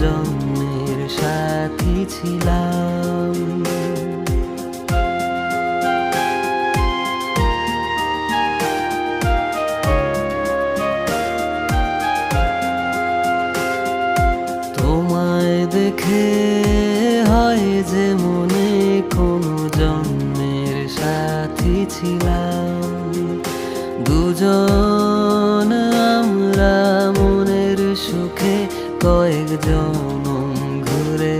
জন্মের সাথী ছিলাম। তোমায় দেখে হয় যে মনে কোনো জন্মের সাথী ছিলাম। দুজন আমরা মনের সুখে কয়েক জনম ঘুরে